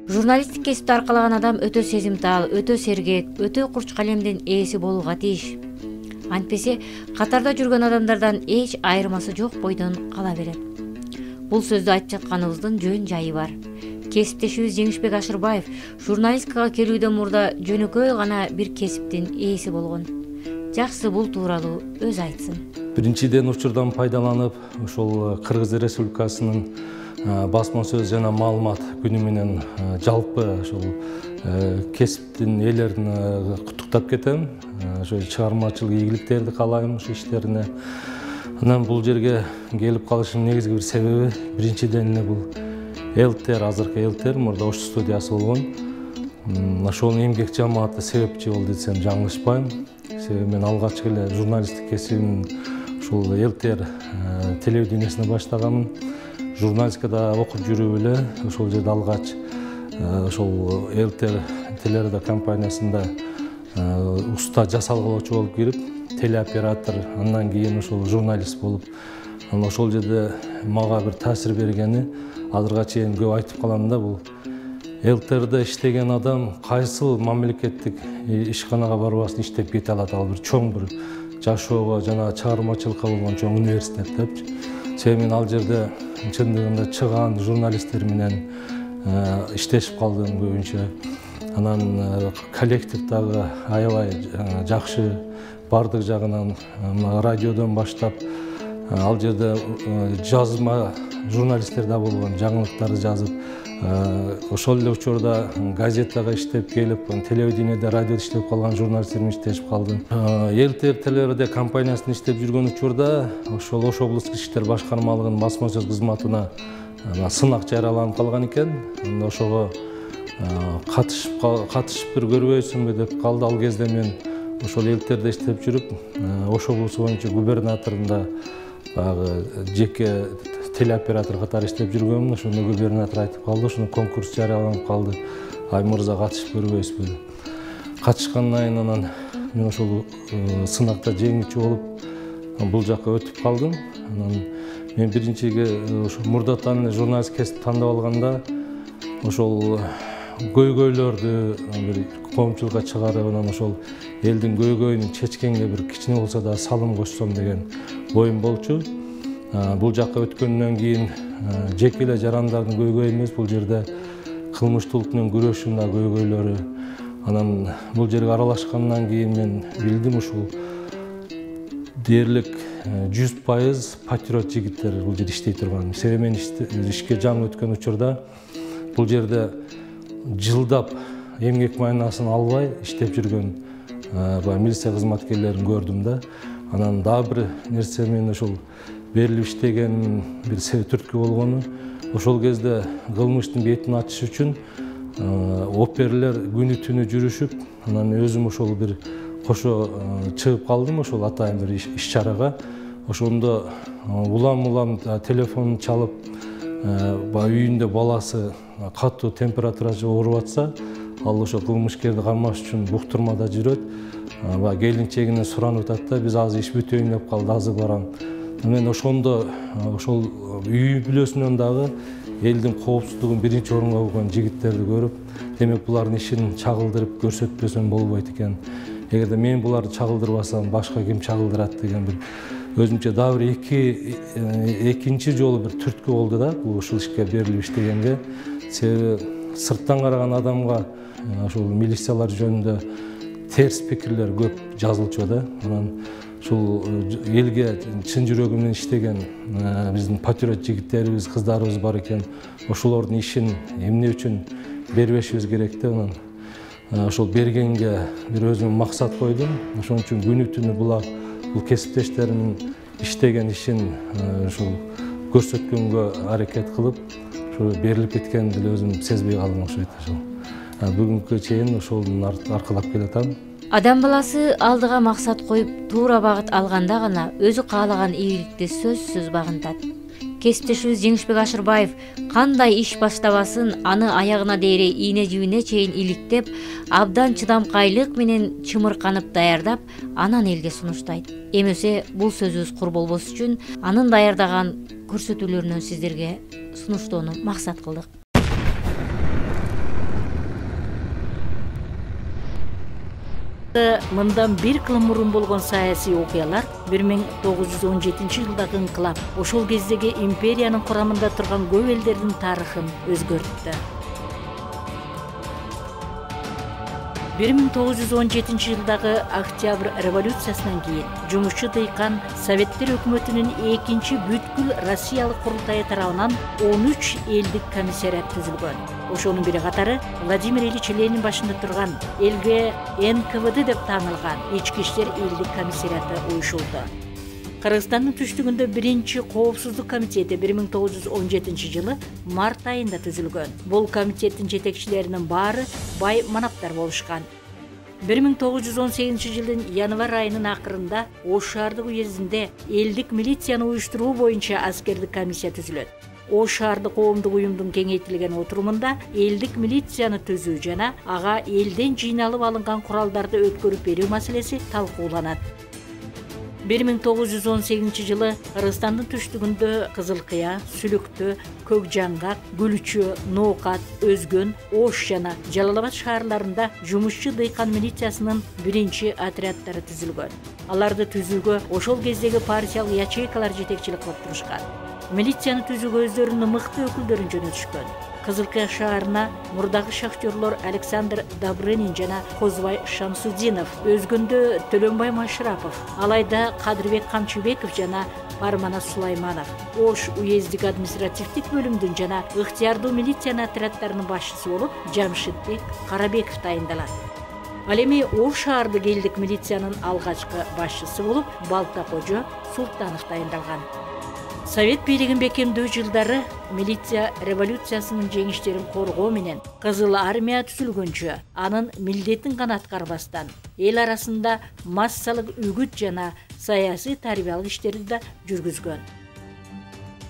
Журналисттик кесипти аркалаган адам өтө сезимтал, өтө сергек, өтө курч калемдин ээси болууга тийиш. Антпесе катарда жүргөн адамдардан эч айырмасы жок бойдон кала берет. Бул сөздү айтып жатканыбыздын жөн жайы бар. Кесиптешибиз Жеңишбек Ашырбаев журналистикага келүүдөн мурда жөнөкөй гана бир кесиптин ээси болгон. Жакшы, бул тууралуу өзү айтсын. Биринчиден учурдан пайдаланып, ошол Кыргыз Республикасынын басма сөз жана маалымат күнү менен жалпы ошол кесиптин ээлерин куттуктап кетем. Ошо чыгармачылык ийгиликтерди каалайм ушу иштерине. Анан бул жерге келип калышымдын негизги бир себеби биринчиден эле бул Элтер, азыркы Элтер, мурда Ош студиясы болгон. Ошонун эмгек жамааты себепчи болду десем жаңылышпайм. Себеби мен алгач эле журналисттик кесибин ушул Элтер телевидениесине баштаганмын. Журналистикада окуп жүрүп эле ошол жерде алгач ошол Элтер телерадио компаниясында уста жасалгылоочу болуп кирип, телеоператор, андан кийин ошол журналист болуп, анан ошол жерде мага бир таасир бергени азырга чейин көп айтып калам да, бул Элтерде иштеген адам кайсыл мамлекеттик ишканага барбасын иштеп кете алат. Ал бир чоң бир жашоого жана чыгармачылыкка болгон чоң университет депчи. Себеби мен ал жерде чындыгында чыгаан журналисттер менен иштешип калдым көбүнчө. Анан коллектив дагы аябай жакшы, бардык жагынан радиодон баштап ал жерде жазма журналисттер да болгон, жаңылыктарды жазып, ошол эле учурда газетага иштеп келип, телевидениеде, радиодо иштеп калган журналисттер менен иштешип калдым. Элтер телерадио компаниясында иштеп жүргөн учурда ошол Ош облустук иштер башкармалыгынын басма сөз кызматына сынак жарыяланып калган экен. Ошого катышып бир көрбөйсүңбү деп калды. Ал кезде мен ошол Элтерде иштеп жүрүп, Ош облусу боюнча губернаторунда багы жеке телеоператор катары иштеп жүргөмүн. Ошондо губернатор айтып калды, ушуну конкурс жарыяланып калды. Ай мырза, катышып көрбөйсүзбү деп. Катышкандан кийин анан мен ошол сынакта жеңүүчү болуп бул жакка өтүп калдым. Анан мен биринчиге ошо мурдатан журналист кесип тандап алганда ошол көйгөйлөрдү бир коомчулукка чыгарып, анан ошол элдин көйгөйүн чечкенге бир кичине болсо да салым кошсом деген оюм болчу. Бул жакка өткөндөн кийин жеке эле жарандардын көйгөйү эмес, бул жерде кылмыштуулук менен күрөшүүнүн да көйгөйлөрү. Анан бул жерге аралашкандан кийин мен билдим, ушул дээрлик 100% патриот жигиттер бул жерде иштей турган. Себеби мен ишке жаңы өткөн учурда бул жерде жылдап эмгек майнасын албай иштеп жүргөн милиция кызматкерлерин көрдүм да. Анан дагы бир нерсе, мен ошол берилип иштеген бир түрткү болгону, ошол кезде кылмыштын бетин ачыш үчүн оперлер күнү түнү жүрүшүп, анан өзүм ошол бир кошо чыгып калдым ошол атайын бир иш чарага. Ошондо улам телефонун чалып, үйүндө баласы катуу температурада ооруп атса, ал ошо кылмышкерди кармаш үчүн буктурмада жүрөт. Келинчегинен суранып атат да, биз азыр иш бүтөйүн деп калды, азыр барам. Мен ошондо ошол үй бүлөсүнөн дагы элдин коопсуздугун биринчи орунга койгон жигиттерди көрүп, демек булардын ишин чагылдырып көрсөтпөсөм болбойт экен. Эгерде мен буларды чагылдырбасам, башка ким чагылдырат деген бир өзүмчө дагы бир экинчи жолу бир түрткү болду да, бул ушул ишке берилип иштегенге. Себеби сырттан караган адамга ошол милициялар жөнүндө терс пикирлер көп жазылчу да. Анан ушул элге чын жүрөгү менен иштеген биздин патриот жигиттерибиз, кыздарыбыз бар экен. Ошолордун ишин эмне үчүн бербешибиз керек деп, анан ошол бергенге бир өзүм максат койдум. Ошон үчүн күнү түнү бул кесиптештеримин иштеген ишин ушул көрсөткөнгө аракет кылып, ошо берилип кеткенин деле өзүм сезбей калдым окшойт. Бүгүнкү чейин ошолдун аркылап келатам. Адам баласы алдыга максат коюп, туура багыт алганда гана өзү каалаган ийгиликти сөзсүз багынтат. кесиптешибиз Жеңишбек Ашырбаев кандай иш баштабасын аны аягына дейре ийне жибине чейин иликтеп, абдан чыдамкайлык менен чымырканып даярдап, анан элге сунуштайт. Эмесе бул сөзүбүз кур болбос үчүн анын даярдаган көрсөтүүлөрүнөн сиздерге сунуштоону максат кылдык. Мындан бир кыл мурун болгон саясий окуялар 1917 жылдагы инкылап ошол кездеги империянын курамында турган көп элдердин тарыхын өзгөрттү. 1917 жылдагы Октябрь революциясынан кийин жумушчу дыйкан Советтер өкмөтүнүн экинчи бүткүл Россиялык курултайы тарабынан 13 элдик комиссариат түзүлгөн. Ошонун бири катары Владимир Ильич Ленин башында турган элге НКВД деп таанылган Ички иштер элдик комиссариаты уюшулду. Кыргызстандын түштүгүндө биринчи коопсуздук комитети 1917 жылы март айында түзүлгөн. Бул комитеттин жетекчилеринин баары бай манаптар болушкан. 1918 жылдын январь айынын акырында Ош шаардык уездинде элдик милицияны уюштуруу боюнча аскердик комиссия түзүлөт. Ош шаардык коомдук уюмдун кеңейтилген отурумунда элдик милицияны түзүү жана ага элден жыйналып алынган куралдарды өткөрүп берүү маселеси талкууланат. 1918 жылы Кыргызстандын түштүгүндө Кызылкыя, Сүлүктө, Көкжаңгак, Гүлчө, Ноокат, Өзгөн, Ош жана Жалал Абад шаарларында жумушчу дыйкан милициясынын биринчи отряддары түзүлгөн. Аларды түзүүгө ошол кездеги партиялык ячейкалар жетекчилик кылып турушкан. Милицияны түзүүгө өздөрүнүн мыкты өкүлдөрүн жөнөтүшкөн. Кызылкыя шаарына мурдагы шахтерлор Александр Добрынин жана Козбай Шамсудинов, Өзгөндө Төлөнбай Машрапов, алайда Кадырбек Камчыбеков жана Парманас Сулайманов, Ош уездик административдик бөлүмдүн жана ыктыярдуу милициянын отряддарынын башчысы болуп Жамшитбек Карабеков тайындалат. Ал эми Ош шаардык элдик милициянын алгачкы башчысы болуп Балтакожо Султанов тайындалган. Совет бийлигин бекемдөө жылдары милиция революциясынын жеңиштерин коргоо менен Кызыл армия түзүлгөнчө анын милдетин гана аткарбастан эл арасында массалык үгүт жана саясий тарбиялык иштерди да жүргүзгөн.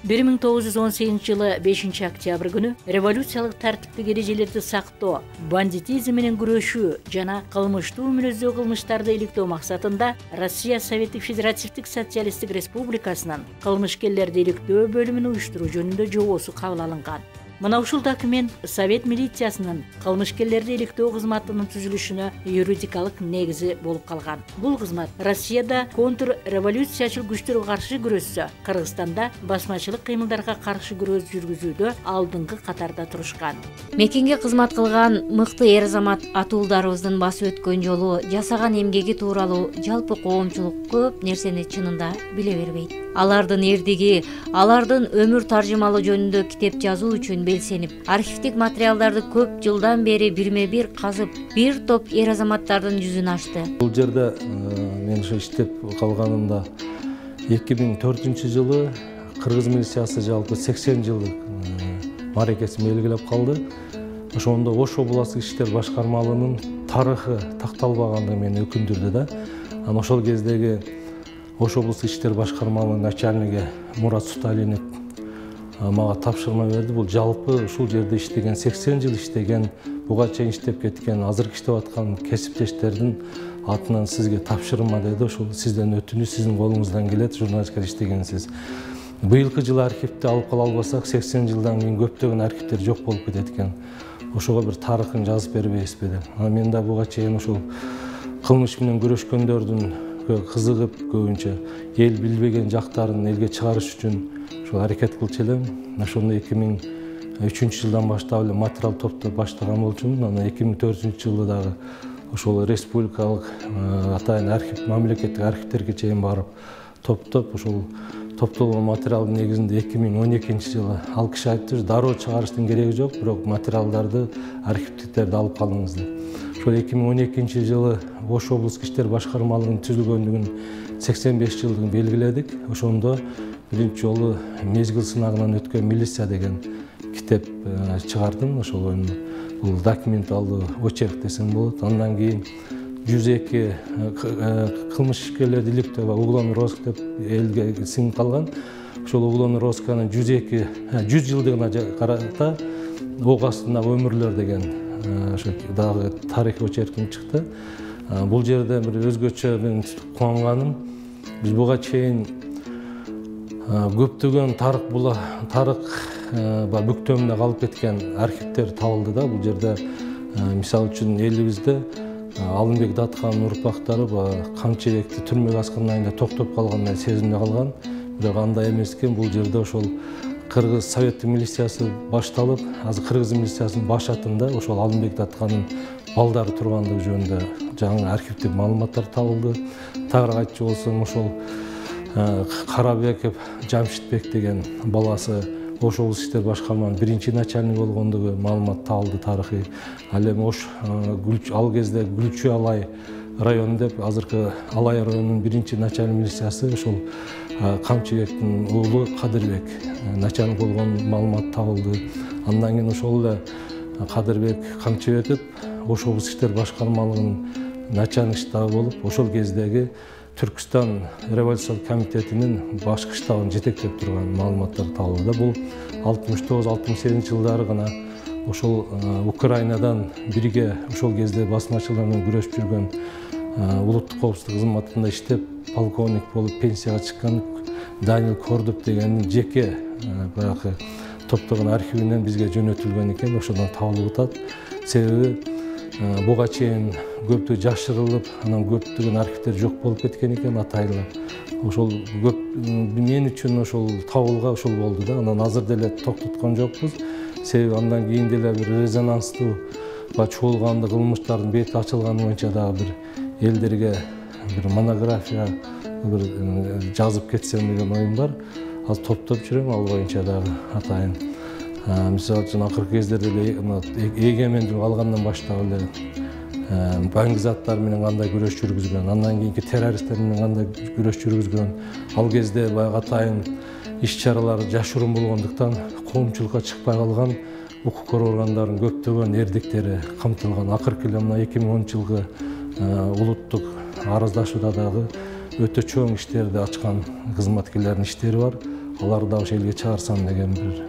1918 жылы 5 октябрь күнү революциялык тартиптик эрежелерди сактоо, бандитизм менен күрөшүү жана кылмыштуу мүнөздүү кылмыштарды иликтөө максатында Россия Советтик Федеративдик Социалисттик Республикасынын кылмышкерлерди иликтөө бөлүмүн уюштуруу жөнүндө жобосу кабыл алынган. Мына ушул документ Совет милициясынын кылмышкерлерди иликтөө кызматынын түзүлүшүнө юридикалык негизи болуп калган. Бул кызмат Россияда контрреволюциячыл күчтөргө каршы күрөшсө, Кыргызстанда басмачылык кыймылдарга каршы күрөш жүргүзүүдө алдыңкы катарда турушкан. Мекенге кызмат кылган мыкты эр азамат атуулдарыбыздын басып өткөн жолу, жасаган эмгеги тууралуу жалпы коомчулук көп нерсени чынында биле бербейт. Алардын эрдиги, алардын өмүр таржымалы жөнүндө китеп жазуу үчүн белсенип, архивдик материалдарды көп жылдан бери бирме-бир казып, бир топ эр азаматтардын жүзүн ачты. Бул жерде мен ошо иштеп калганымда 2004 жылы кыргыз милициясы жалпы 80 жылдык мааракесин белгилеп калды. Ошондо Ош областык иштер башкармалыгынын тарыхы такталбагандыгы мени өкүндүрдү да. Анан ошол кездеги Ош областык иштер башкармалыгынын начальниги Мурат Суталинов мага тапшырма берди. Бул жалпы ушул жерде иштеген 80 жыл иштеген, буга чейин иштеп кеткен, азыркы иштеп аткан кесиптештердин атынан сизге тапшырма деди. Ошол сизден өтүнүү, сиздин колуңуздан келет, журналистика иштегенсиз. Быйылкы жылы архивди алып кала албасак, 80 жылдан кийин көптөгөн архивдер жок болуп кетет экен. Ошого бир тарыхын жазып бербейсизби деп. Мен да буга чейин ушул кылмыш менен күрөшкөндөрдүн кызыгып көбүнчө эл билбеген жактарын элге чыгарыш үчүн ушул аракет кылчу элем. Ошондо 2003 жылдан баштап эле материал топтоп баштаган болчумун. Анан 2004 жылы дагы ошол республикалык атайын архив, мамлекеттик архивдерге чейин барып топтоп ушул топтолгон материалдын негизинде 2012 жылы ал киши айтты, дароо чыгарыштын кереги жок, бирок материалдарды, архивдиктерди алып калыңыз деп. Ошол 2012 жылы Ош областык иштер башкармалыгынын түзүлгөндүгүн 85 жылдыгын белгиледик. Ошондо биринчи жолу мезгил сынагынан өткөн милиция деген китеп чыгардым. Ошол бул документалдуу очерк десем болот. Андан кийин 102 кылмыш ишкерлерди иликтөө уголовный розыск деп элге сиңип калган. Ошол уголовный розысканын 100 жылдыгына карата ок астындагы өмүрлөр деген ошо дагы тарыхый очерким чыкты. Бул жерде бир өзгөчө мен кубанганым, биз буга чейин көптөгөн тарых бүктөмүндө калып кеткен архивдер табылды да. Бул жерде мисалы үчүн элибизде Алымбек Даткандын урпактары Камчыбекти түрмөгө аскандан кийин токтоп калгандай сезимде калган. Бирок андай эмес экен. Бул жерде ошол Кыргыз советтик милициясы башталып, азыр Кыргыз милициясынын баш атында ошол Алымбек Даткандын балдары тургандыгы жөнүндө жаңы архивдик маалыматтар табылды. Тагыраак айтчу болсом, ошол Карабеков Жамшитбек деген баласы Ош облус иштер башкарманын биринчи начальниги болгондугу маалымат табылды тарыхый. Ал эми Ош ал кезде Гүлчү Алай району деп, азыркы Алай районунун биринчи начальник милициясы ошол Камчыбектин уулу Кадырбек начальник болгон маалымат табылды. Андан кийин ошол эле Кадырбек Камчыбеков Ош облус иштер башкармалыгынын начальник штабы болуп, ошол кездеги Түркістан революциялық комитетінің башкы штабын жетектеп турган маалыматтар табылды. Бул 69-68 жылдары гана ошол Украинадан бирге ошол кезде басмачылар менен күрөшүп жүргөн улуттук коопсуздук кызматында иштеп, полковник болуп пенсияга чыккан Даниил Кордуп дегендин жеке баягы топтогон архивинен бизге жөнөтүлгөн экен. Ошодон табылып атат. Себеби буга чейин көптү жашырылып, анан көптөгөн архивдер жок болуп кеткен экен атайлы. Ошол көп мен үчүн ошол табылга ошол болду да. Анан азыр деле токтоткон жокпуз. Себеби андан кийин деле бир резонанстуу чогулганды кылмыштардын бети ачылганы боюнча дагы бир элдерге бир монография бир жазып кетсем деген оюм бар. Азыр топтоп жүрөм ал боюнча дагы атайын. Мисалы үчүн акыркы кездерде эгемендик алгандан баштап эле баңгизаттар менен кандай күрөш жүргүзгөн, андан кийинки террористтер менен кандай күрөш жүргүзгөн, ал кезде баягы атайын иш-чаралар жашыруун болгондуктан коомчулукка чыкпай калган укук коргоо органдарынын көптөгөн эрдиктери камтылган. Акыркы эле мына 2010-жылкы улуттук араздашууда дагы өтө чоң иштерди ачкан кызматкерлердин иштери бар. Аларды да ошол элге чыгарсам деген бир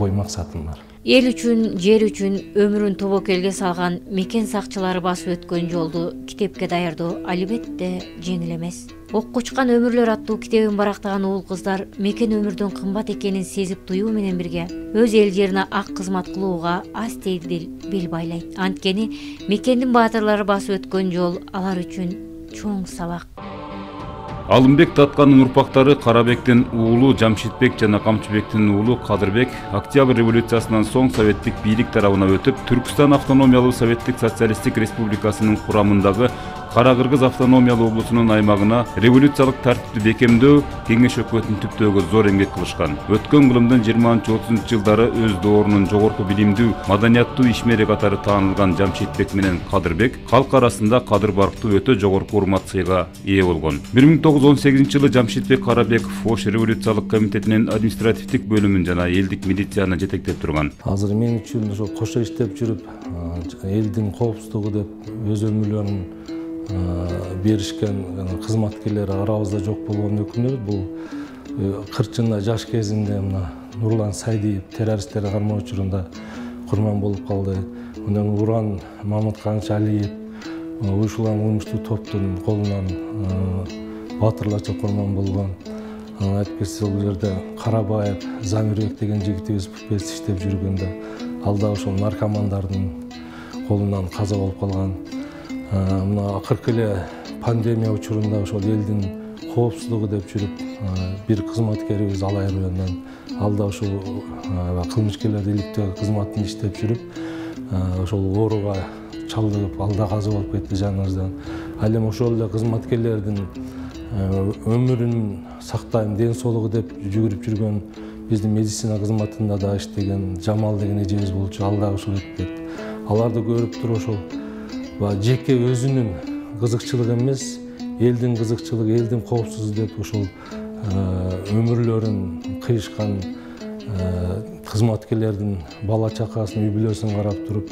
ой максатым бар. Эл үчүн, жер үчүн өмүрүн тобокелге салган мекен сакчылары басып өткөн жолду китепке даярдоо албетте жеңил эмес. Окко учкан өмүрлөр аттуу китебин барактаган уул кыздар мекен өмүрдүн кымбат экенин сезип туюу менен бирге өз эл жерине ак кызмат кылууга астейдил бел байлайт. Анткени мекендин баатырлары басып өткөн жол алар үчүн чоң сабак. Алымбек Даткандын урпактары Карабектин уулу Жамшитбек жана Камчыбектин уулу Кадырбек Октябрь революциясынан соң советтик бийлик тарабына өтүп, Түркстан автономиялуу советтик социалисттик республикасынын курамындагы Кара Кыргыз автономиялуу облусунун аймагына революциялык тартипти бекемдөө, кеңеш өкмөтүн түптөөгө зор эмгек кылышкан. Өткөн кылымдын 20-30 жылдары өз доорунун жогорку билимдүү, маданияттуу ишмери катары таанылган Жамшитбек менен Кадырбек калк арасында кадыр барктуу өтө жогорку урмат сыйга ээ болгон. 1918-жылы Жамшитбек Карабеков Ош революциялык комитетинин административдик бөлүмүн жана элдик милицияны жетектеп турган. Азыр мен үчүн ошо кошо иштеп жүрүп, элдин коопсуздугу деп өз өмүрлөрүн беришкен кызматкерлер арабызда жок болгон өкүнөт. Бул 40 жылда жаш кезинде мына Нурлан Сайдиев террористтерге кармоо учурунда курман болуп калды. Андан Уран Мамытханович Алиев уюшулган кылмыштуу топтун колунан батырларча курман болгон. Айтып кетсе, бул жерде Карабаев, Замирбек деген жигитибиз пупес иштеп жүргөндө ал да ошол наркомандардын колунан каза болуп калган. Мына акыркы эле пандемия учурунда ошол элдин коопсуздугу деп жүрүп бир кызматкерибиз Алай районунан ал да ошол кылмышкерлерди иликтөө кызматында иштеп жүрүп ошол ооруга чалдыгып ал да каза болуп кетти жаныбыздан. Ал эми ошол эле кызматкерлердин өмүрүн сактайм, ден соолугу деп жүгүрүп жүргөн биздин медицина кызматында да иштеген Жамал деген эжебиз болчу, ал да ошол өтүп кетти. Аларды көрүп туруп ошол жеке өзүнүн кызыкчылыгы эмес, элдин кызыкчылыгы, элдин коопсуздугу деп ошол өмүрлөрүн кыйышкан кызматкерлердин бала чакасынын үй бүлөсүн карап туруп,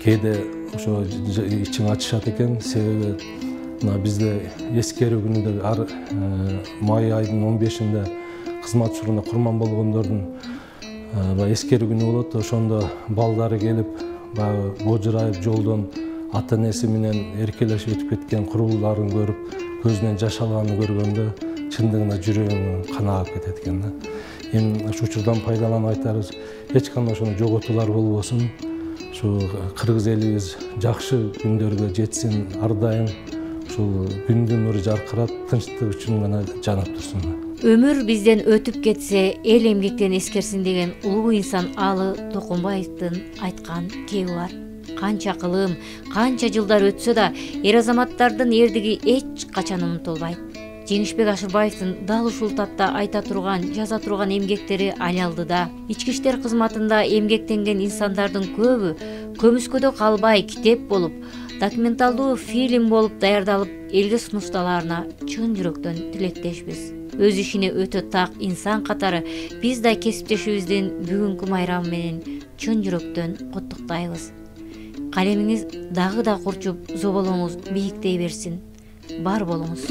кээде ошо ичиң ачышат экен. Себеби мына бизде эскерүү күнү ар май айдын 15-inde кызмат учурунда курман болгондордун эскерүү күнү болот. Ошондо балдары келип, баягы божурайып жолдон ата энеси менен эркелешип өтүп кеткен курууларын көрүп, көзүнөн жаш алганын көргөндө чындыгында жүрөгүң канаап кетет экен да. Эми ушу учурдан пайдаланып айтарыбыз, эч кандай ошону жоготуулар болбосун. Ушу кыргыз элибиз жакшы күндөргө жетсин ар дайым. Ушул күндүн нуру жаркырап, тынчтык үчүн гана жанып турсун. Өмүр бизден өтүп кетсе, эл эмгектен эскерсин деген улуу инсан Алы Токонбаевдин айткан кеби бар. Канча кылым, канча жылдар өтсө да, эр азаматтардын эрдиги эч качан унутулбайт. Жеңишбек Ашырбаевдин дал ушул татта айта турган, жаза турган эмгектери али алдыда. Ички иштер кызматында эмгектенген инсандардын көбү көмүскөдө калбай китеп болуп, документалдуу фильм болуп даярдалып, элге сунушталарына чын жүрөктөн тилектешпиз. Өз ишине өтө так инсан катары биз да кесиптешибиздин бүгүнкү майрамы менен чын жүрөктөн куттуктайбыз. Калемиңиз дагы да курчуп, зоболоңуз бийиктей берсин. Бар болуңуз.